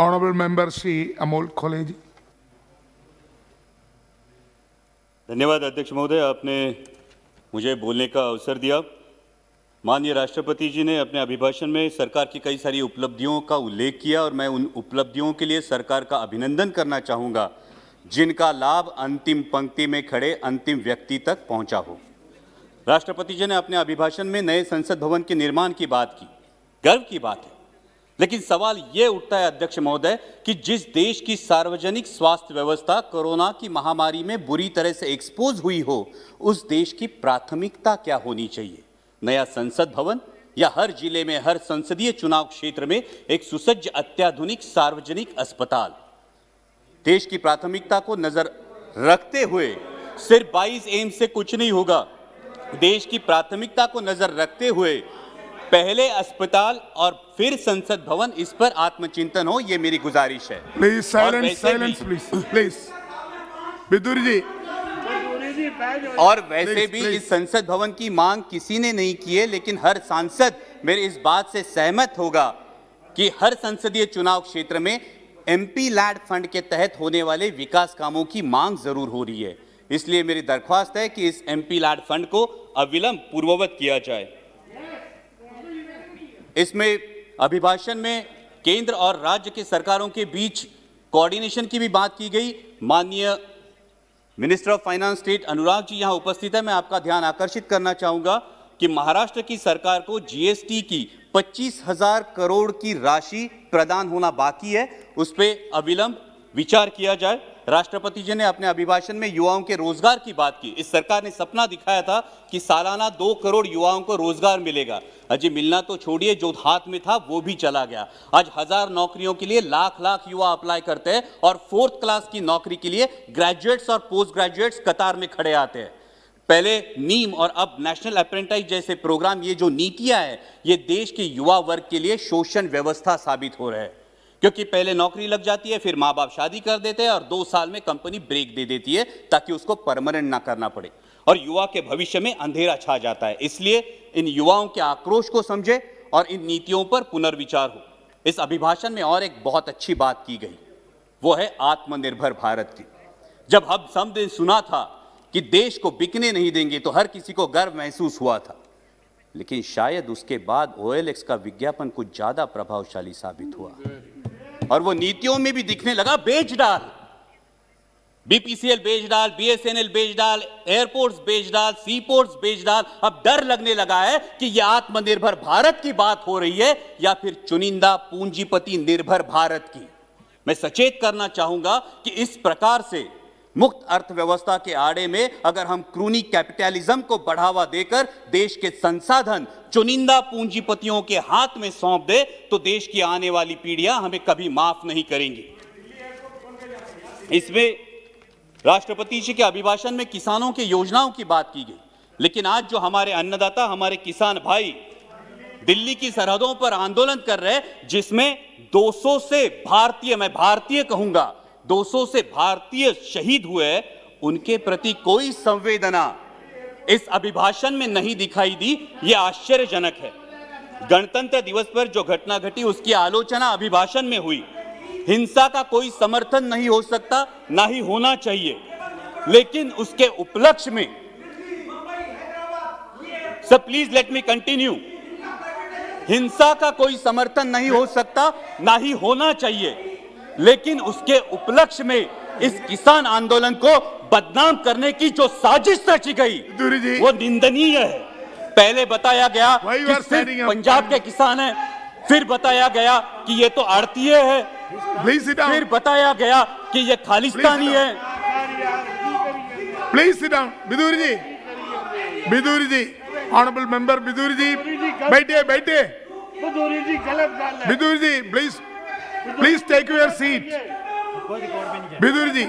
Honorable Member Shri Amol Khole ji. धन्यवाद अध्यक्ष महोदय, आपने मुझे बोलने का अवसर दिया। माननीय राष्ट्रपति जी ने अपने अभिभाषण में सरकार की कई सारी उपलब्धियों का उल्लेख किया और मैं उन उपलब्धियों के लिए सरकार का अभिनंदन करना चाहूँगा जिनका लाभ अंतिम पंक्ति में खड़े अंतिम व्यक्ति तक पहुँचा हो। राष्ट्रपति जी ने अपने अभिभाषण में नए संसद भवन के निर्माण की बात की, गर्व की बात है। लेकिन सवाल ये उठता है अध्यक्ष महोदय कि जिस देश की सार्वजनिक स्वास्थ्य व्यवस्था कोरोना की महामारी में बुरी तरह से एक्सपोज हुई हो, उस देश की प्राथमिकता क्या होनी चाहिए? नया संसद भवन या हर जिले में हर संसदीय चुनाव क्षेत्र में एक सुसज्ज अत्याधुनिक सार्वजनिक अस्पताल? देश की प्राथमिकता को नजर रखते हुए सिर्फ 22 एम से कुछ नहीं होगा। देश की प्राथमिकता को नजर रखते हुए पहले अस्पताल और फिर संसद भवन, इस पर आत्मचिंतन हो, ये मेरी गुजारिश है। Please silence, please. Vidur ji. और वैसे भी इस संसद भवन की मांग किसी ने नहीं की है, लेकिन हर सांसद मेरे इस बात से सहमत होगा कि हर संसदीय चुनाव क्षेत्र में एमपी लैड फंड के तहत होने वाले विकास कामों की मांग जरूर हो रही है। इसलिए मेरी दरख्वास्त है कि इस एमपी लैड फंड को अविलंब पूर्ववत किया जाए। इसमें अभिभाषण में केंद्र और राज्य के सरकारों के बीच कोऑर्डिनेशन की भी बात की गई। माननीय minister of finance state Anurag ji यहां उपस्थित है। मैं आपका ध्यान आकर्षित करना चाहूंगा कि महाराष्ट्र की सरकार को जीएसटी की 25,000 करोड़ की राशि प्रदान होना बाकी है, उस पर अविलंब विचार किया जाए। राष्ट्रपति जी ने अपने अभिभाषण में युवाओं के रोजगार की बात की। इस सरकार ने सपना दिखाया था कि सालाना 2 करोड़ युवाओं को रोजगार मिलेगा। अजी मिलना तो छोड़िए, जो हाथ में था वो भी चला गया। आज 1000 नौकरियों के लिए लाख युवा अप्लाई करते हैं और 4th क्लास की नौकरी के लिए ग्रेजुएट्स और पोस्ट ग्रेजुएट्स कतार में खड़े आते हैं। पहले नीम और अब नेशनल अप्रेंटिस जैसे प्रोग्राम, ये जो नीतियां हैं, ये देश के युवा वर्ग के लिए शोषण व्यवस्था साबित हो रहा है। क्योंकि पहले नौकरी लग जाती है, फिर माँ बाप शादी कर देते हैं और 2 साल में कंपनी ब्रेक दे देती है ताकि उसको परमानेंट ना करना पड़े और युवा के भविष्य में अंधेरा छा जाता है। इसलिए इन युवाओं के आक्रोश को समझे और इन नीतियों पर पुनर्विचार हो। इस अभिभाषण में और एक बहुत अच्छी बात की गई, वो है आत्मनिर्भर भारत की। जब हमने सुना था कि देश को बिकने नहीं देंगे तो हर किसी को गर्व महसूस हुआ था, लेकिन शायद उसके बाद OLX का विज्ञापन कुछ ज्यादा प्रभावशाली साबित हुआ और वो नीतियों में भी दिखने लगा। बेच डाल, BPCL बेच डाल, BSNL बेच डाल, एयरपोर्ट्स बेच डाल, सीपोर्ट्स बेच डाल। अब डर लगने लगा है कि यह आत्मनिर्भर भारत की बात हो रही है या फिर चुनिंदा पूंजीपति निर्भर भारत की। मैं सचेत करना चाहूंगा कि इस प्रकार से मुक्त अर्थव्यवस्था के आड़े में अगर हम क्रूनी कैपिटलिज्म को बढ़ावा देकर देश के संसाधन चुनिंदा पूंजीपतियों के हाथ में सौंप दे तो देश की आने वाली पीढ़ियां हमें कभी माफ नहीं करेंगी। इसमें राष्ट्रपति जी के अभिभाषण में किसानों की योजनाओं की बात की गई, लेकिन आज जो हमारे अन्नदाता, हमारे किसान भाई दिल्ली की सरहदों पर आंदोलन कर रहे हैं, जिसमें 200 से भारतीय, मैं भारतीय कहूंगा, 200 से भारतीय शहीद हुए, उनके प्रति कोई संवेदना इस अभिभाषण में नहीं दिखाई दी। यह आश्चर्यजनक है। गणतंत्र दिवस पर जो घटना घटी उसकी आलोचना अभिभाषण में हुई। हिंसा का कोई समर्थन नहीं हो सकता, ना ही होना चाहिए, लेकिन उसके उपलक्ष्य में, sir please let me continue, हिंसा का कोई समर्थन नहीं हो सकता, ना ही होना चाहिए, लेकिन उसके उपलक्ष्य में इस किसान आंदोलन को बदनाम करने की जो साजिश रची गई वो निंदनीय है। पहले बताया गया कि सिर्फ पंजाब के किसान हैं, फिर बताया गया कि ये तो आड़तीय है, फिर बताया गया कि ये खालिस्तानी है। Please sit down. Bidur ji, honourable member Bidur ji, बैठिए। Bidur ji please take your seat. Bidur ji,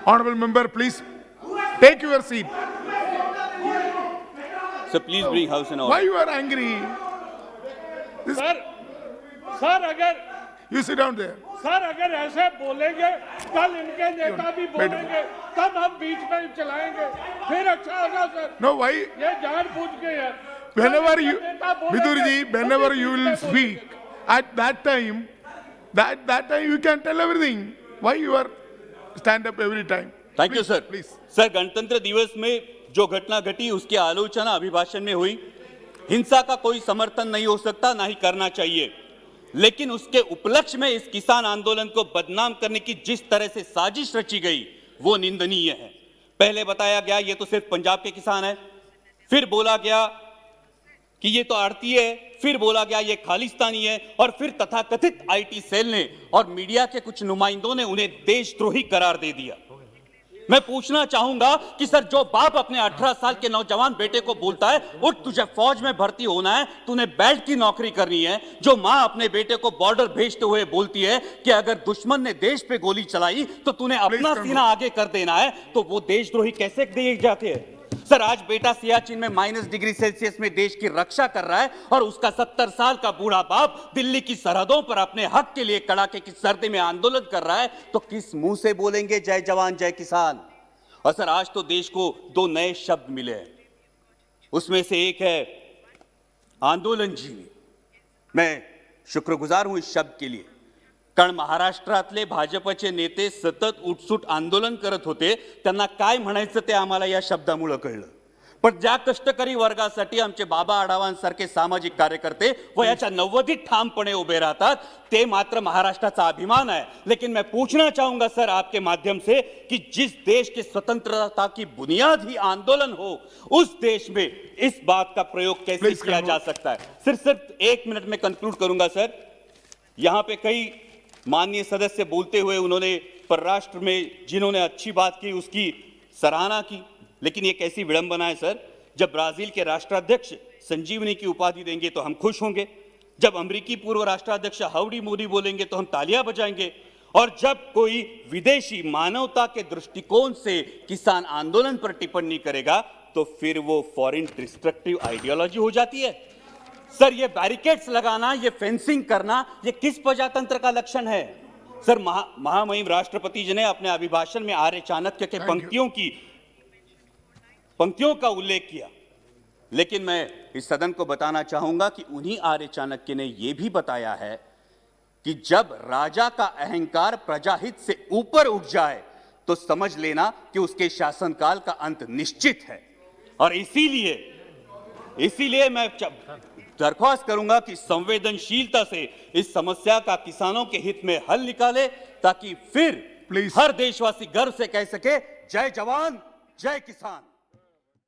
honorable member, please take your seat. So please bring house and order. Why you are angry? Sir अगर you sit down there. Sir अगर ऐसे बोलेंगे कल इनके नेता भी बोलेंगे, तब हम बीच में चलाएंगे, फिर अच्छा होगा सर। No, why? ये जानबूझ के है। Whenever you, Bidur ji, whenever you will speak, at that time That time you can tell everything. Why you are stand up every time? Thank you Please, sir. Please. Sir, गणतंत्र दिवस में जो घटना घटी उसकी आलोचना अभिभाषण में हुई। हिंसा का कोई समर्थन नहीं हो सकता, ना ही करना चाहिए, लेकिन उसके उपलक्ष्य में इस किसान आंदोलन को बदनाम करने की जिस तरह से साजिश रची गई वो निंदनीय है। पहले बताया गया ये तो सिर्फ पंजाब के किसान है, फिर बोला गया कि ये तो आड़ती है, फिर बोला गया ये खालिस्तानी है, और फिर तथाकथित आईटी सेल ने और मीडिया के कुछ नुमाइंदों ने उन्हें देशद्रोही करार दे दिया। मैं पूछना चाहूंगा कि सर, जो बाप अपने 18 साल के नौजवान बेटे को बोलता है उठ तुझे फौज में भर्ती होना है, तूने बेल्ट की नौकरी करनी है, जो मां अपने बेटे को बॉर्डर भेजते हुए बोलती है कि अगर दुश्मन ने देश पे गोली चलाई तो तूने अपना सीना आगे कर देना है, तो वो देशद्रोही कैसे दिए जाते हैं? सर, आज बेटा सियाचिन में -डिग्री सेल्सियस में देश की रक्षा कर रहा है और उसका 70 साल का बूढ़ा बाप दिल्ली की सरहदों पर अपने हक के लिए कड़ाके की सर्दी में आंदोलन कर रहा है, तो किस मुंह से बोलेंगे जय जवान जय किसान? और सर, आज तो देश को 2 नए शब्द मिले हैं, उसमें से एक है आंदोलन जीवी। मैं शुक्रगुजार हूं इस शब्द के लिए, कारण महाराष्ट्रातले भाजपचे नेते सतत उठसूट आंदोलन करत होते, त्यांना काय म्हणायचं ते आम्हाला या शब्दामुळे कळलं। पण ज्या कष्टकरी वर्गासाठी आमचे बाबा आढावांसारखे सामाजिक कार्यकर्ते वयाच्या 90 ठामपणे उभे राहतात, ते मात्र महाराष्ट्राचा अभिमान है। लेकिन मैं पूछना चाहूंगा सर आपके माध्यम से कि जिस देश की स्वतंत्रता की बुनियाद ही आंदोलन हो, उस देश में इस बात का प्रयोग कैसे किया जा सकता है? सिर्फ 1 मिनट में कंक्लूड करूंगा सर। यहां पे कई माननीय सदस्य बोलते हुए उन्होंने परराष्ट्र में जिन्होंने अच्छी बात की उसकी सराहना की, लेकिन ये कैसी विडंबना है सर, जब ब्राजील के राष्ट्राध्यक्ष संजीवनी की उपाधि देंगे तो हम खुश होंगे, जब अमेरिकी पूर्व राष्ट्राध्यक्ष हाउडी मोदी बोलेंगे तो हम तालियां बजाएंगे, और जब कोई विदेशी मानवता के दृष्टिकोण से किसान आंदोलन पर टिप्पणी करेगा तो फिर वो फॉरेन डिस्ट्रक्टिव आइडियोलॉजी हो जाती है। सर, ये बैरिकेड्स लगाना, ये फेंसिंग करना, ये किस प्रजातंत्र का लक्षण है? सर, महामहिम राष्ट्रपति जी ने अपने अभिभाषण में आर्य चाणक्य के पंक्तियों का उल्लेख किया, लेकिन मैं इस सदन को बताना चाहूंगा कि उन्हीं आर्य चाणक्य ने यह भी बताया है कि जब राजा का अहंकार प्रजाहित से ऊपर उठ जाए तो समझ लेना कि उसके शासनकाल का अंत निश्चित है। और इसीलिए मैं दरख्वास्त करूंगा कि संवेदनशीलता से इस समस्या का किसानों के हित में हल निकाले, ताकि फिर हर देशवासी गर्व से कह सके जय जवान जय किसान।